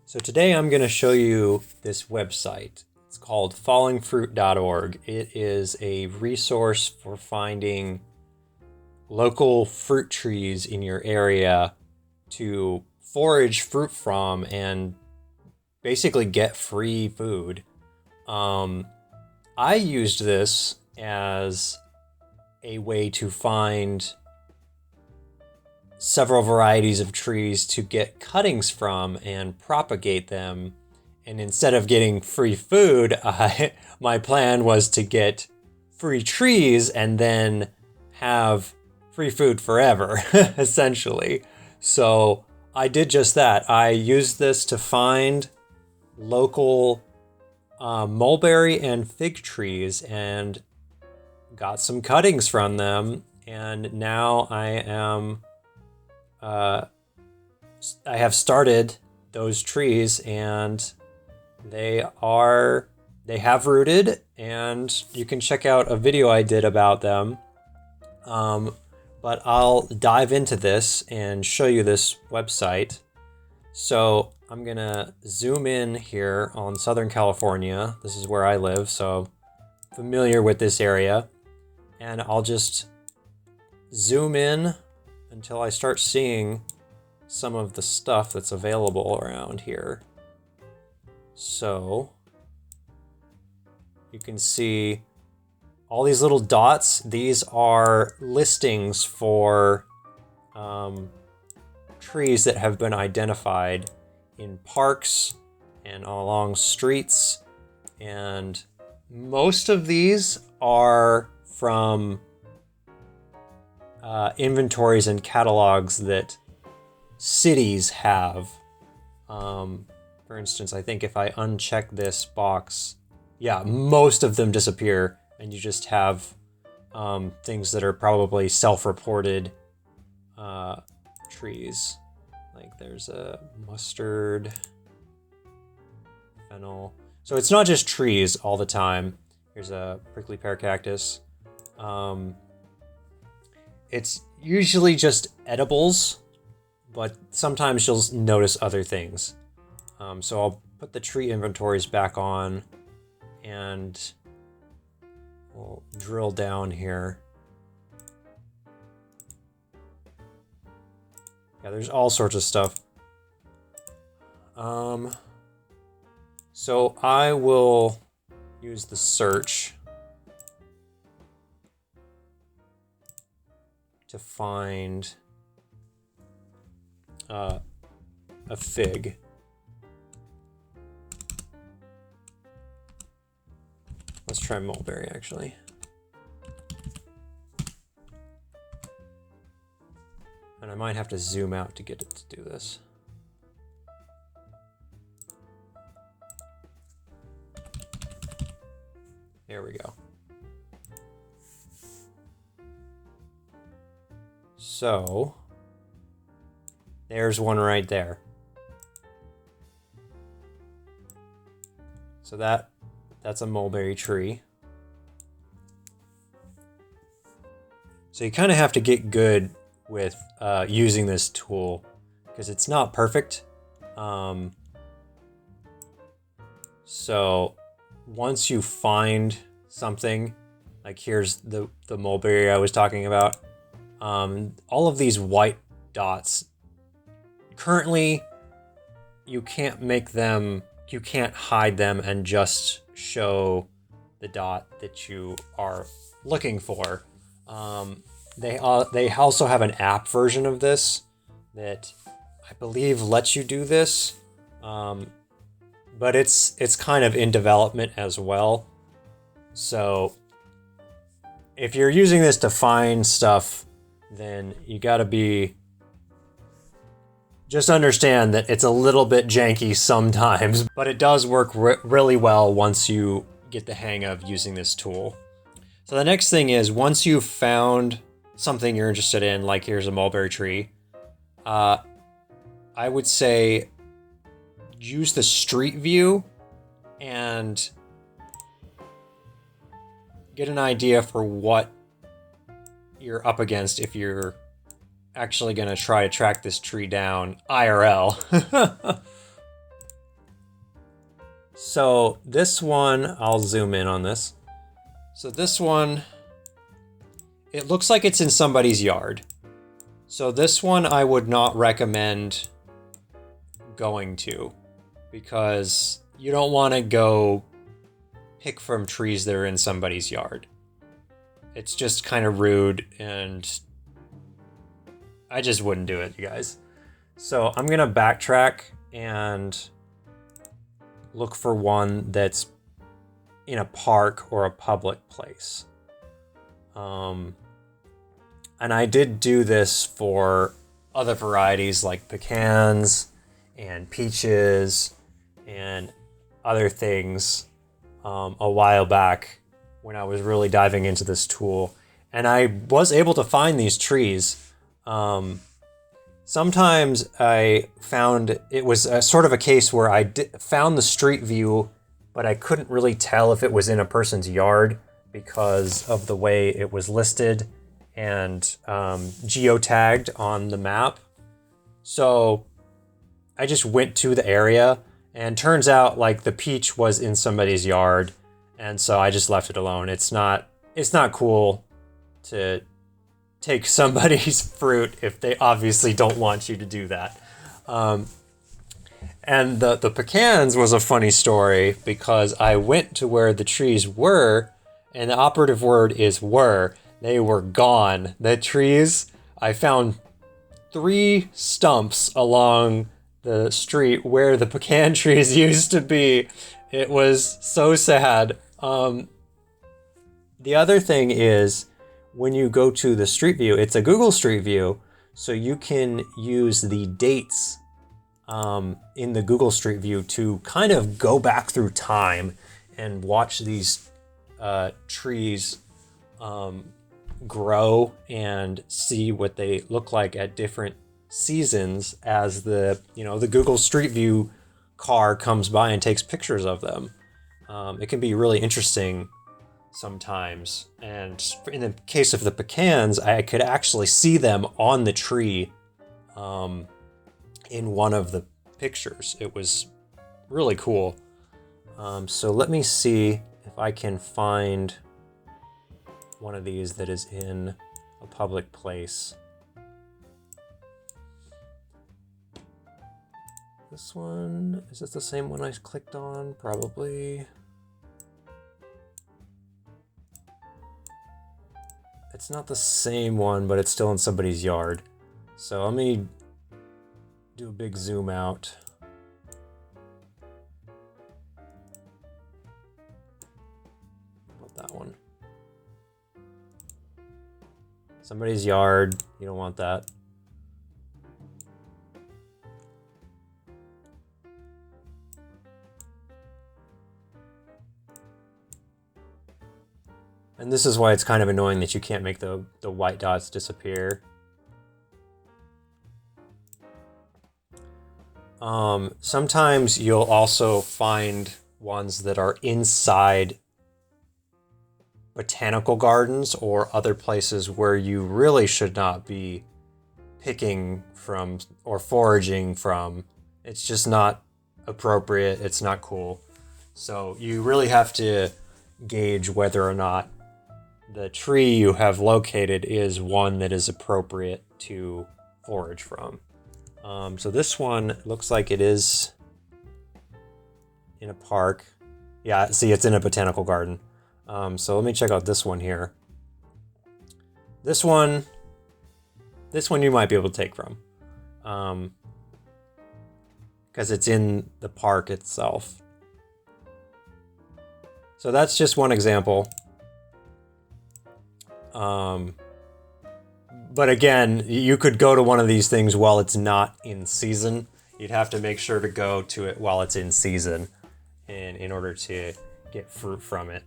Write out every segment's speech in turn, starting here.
So today I'm going to show you this website. It's called fallingfruit.org. It is a resource for finding local fruit trees in your area to forage fruit from and basically get free food. I used this as a way to find several varieties of trees to get cuttings from and propagate them. And instead of getting free food, my plan was to get free trees and then have free food forever, essentially. So I did just that. I used this to find local mulberry and fig trees and got some cuttings from them. And now I have started those trees and they have rooted, and you can check out a video I did about them. But I'll dive into this and show you this website. So I'm gonna zoom in here on Southern California. This is where I live, so familiar with this area. And I'll just zoom in until I start seeing some of the stuff that's available around here. So you can see all these little dots. These are listings for trees that have been identified in parks and along streets. And most of these are from inventories and catalogs that cities have. For instance, I think if I uncheck this box, yeah, most of them disappear, and you just have things that are probably self-reported trees. Like there's a mustard, fennel. So it's not just trees all the time. Here's a prickly pear cactus. It's usually just edibles, but sometimes you'll notice other things. So I'll put the tree inventories back on and we'll drill down here. Yeah, there's all sorts of stuff. So I will use the search to find a fig. Let's try mulberry, actually. And I might have to zoom out to get it to do this. There we go. So there's one right there. So that's a mulberry tree. So you kind of have to get good with using this tool because it's not perfect. So once you find something, like here's the mulberry I was talking about, all of these white dots, currently you can't hide them and just show the dot that you are looking for. They also have an app version of this that I believe lets you do this, but it's kind of in development as well. So if you're using this to find stuff, then you gotta just understand that it's a little bit janky sometimes, but it does work really well once you get the hang of using this tool. So the next thing is, once you've found something you're interested in, like here's a mulberry tree, I would say use the street view and get an idea for what you're up against if you're actually going to try to track this tree down IRL. So this one, I'll zoom in on this. So this one, it looks like it's in somebody's yard. So this one I would not recommend going to, because you don't want to go pick from trees that are in somebody's yard. It's just kind of rude, and I just wouldn't do it, you guys. So I'm gonna backtrack and look for one that's in a park or a public place. And I did do this for other varieties like pecans and peaches and other things a while back when I was really diving into this tool. And I was able to find these trees. Sometimes I found it was a sort of a case where I found the street view, but I couldn't really tell if it was in a person's yard because of the way it was listed and geotagged on the map. So I just went to the area, and turns out like the peach was in somebody's yard, and so I just left it alone. It's not cool to take somebody's fruit if they obviously don't want you to do that. And the pecans was a funny story because I went to where the trees were, and the operative word is were. They were gone. The trees, I found 3 stumps along the street where the pecan trees used to be. It was so sad. The other thing is, when you go to the Street View, it's a Google Street View, so you can use the dates in the Google Street View to kind of go back through time and watch these trees grow and see what they look like at different seasons as the Google Street View car comes by and takes pictures of them. It can be really interesting sometimes. And in the case of the pecans, I could actually see them on the tree in one of the pictures. It was really cool. So let me see if I can find one of these that is in a public place. This one, is this the same one I clicked on? Probably. It's not the same one, but it's still in somebody's yard. So let me do a big zoom out. About that one. Somebody's yard, you don't want that. And this is why it's kind of annoying that you can't make the white dots disappear. Sometimes you'll also find ones that are inside botanical gardens or other places where you really should not be picking from or foraging from. It's just not appropriate. It's not cool. So you really have to gauge whether or not the tree you have located is one that is appropriate to forage from. So this one looks like it is in a park. Yeah, see, it's in a botanical garden. So let me check out this one here. This one you might be able to take from, because it's in the park itself. So that's just one example. But again, you could go to one of these things while it's not in season. You'd have to make sure to go to it while it's in season in order to get fruit from it.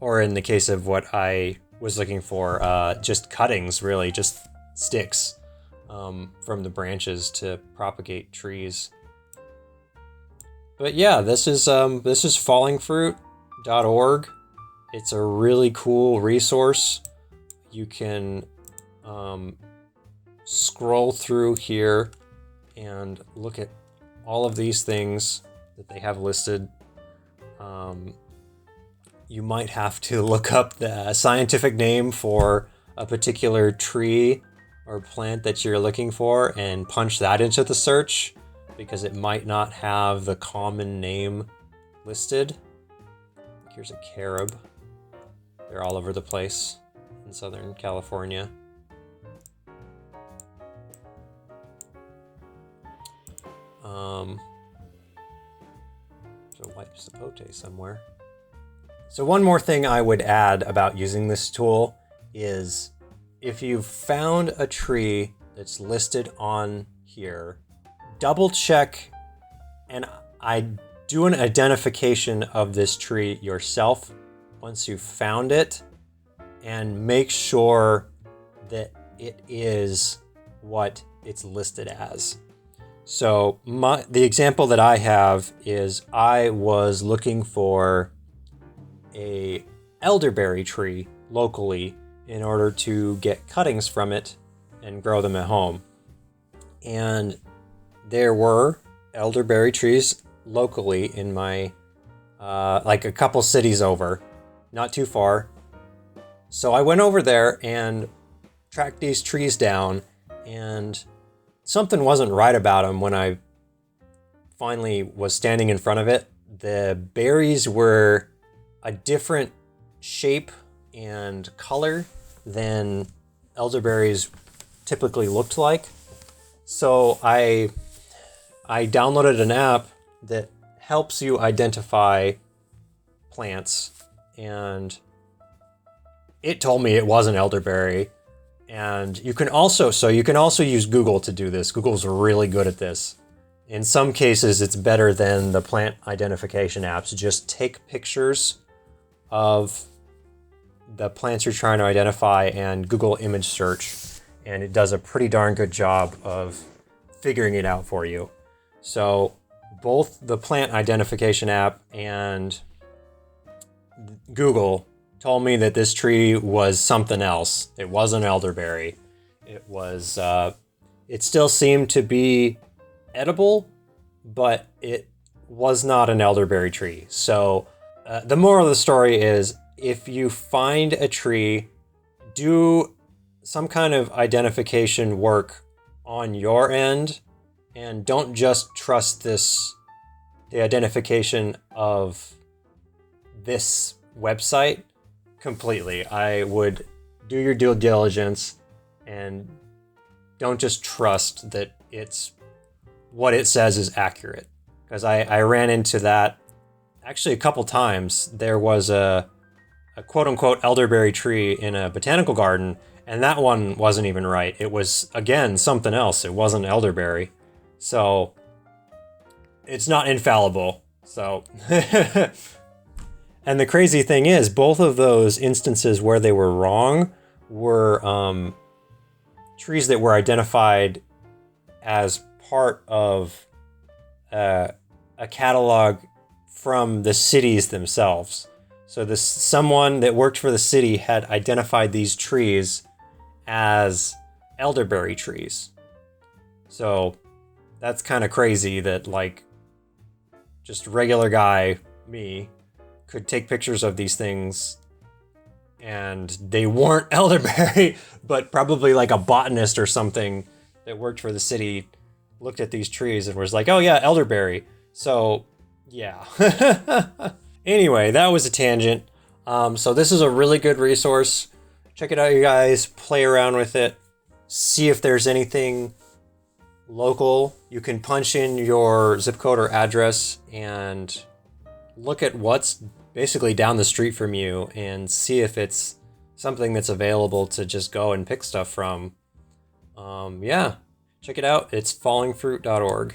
Or in the case of what I was looking for, just cuttings, really, just sticks from the branches to propagate trees. But yeah, this is fallingfruit.org. It's a really cool resource. You can scroll through here and look at all of these things that they have listed You might have to look up the scientific name for a particular tree or plant that you're looking for and punch that into the search, because it might not have the common name listed. Here's a carob. They're all over the place in Southern California. There's a white sapote somewhere. So one more thing I would add about using this tool is if you've found a tree that's listed on here, double check and do an identification of this tree yourself once you've found it, and make sure that it is what it's listed as. So the example that I have is I was looking for a elderberry tree locally in order to get cuttings from it and grow them at home. And there were elderberry trees locally in my, like a couple cities over, not too far. So I went over there and tracked these trees down, and something wasn't right about them when I finally was standing in front of it. The berries were a different shape and color than elderberries typically looked like. So I downloaded an app that helps you identify plants, and it told me it was an elderberry. And you can also use Google to do this. Google's really good at this. In some cases, it's better than the plant identification apps. Just take pictures of the plants you're trying to identify and Google image search, and it does a pretty darn good job of figuring it out for you. So both the plant identification app and Google told me that this tree was something else. It wasn't elderberry. It was, it still seemed to be edible, but it was not an elderberry tree. So the moral of the story is, if you find a tree, do some kind of identification work on your end, and don't just trust the identification of this website completely. I would do your due diligence and don't just trust that it's what it says is accurate. Because I ran into that actually a couple times. There was a quote-unquote elderberry tree in a botanical garden, and that one wasn't even right. It was, again, something else. It wasn't elderberry. So it's not infallible. So and the crazy thing is, both of those instances where they were wrong were trees that were identified as part of a catalog from the cities themselves. So someone that worked for the city had identified these trees as elderberry trees. So that's kind of crazy that, like, just regular guy, me, could take pictures of these things and they weren't elderberry, but probably like a botanist or something that worked for the city looked at these trees and was like, oh yeah, elderberry. So yeah. Anyway, that was a tangent. So this is a really good resource. Check it out, you guys. Play around with it. See if there's anything local. You can punch in your zip code or address and look at what's basically down the street from you and see if it's something that's available to just go and pick stuff from. Yeah, check it out. It's fallingfruit.org.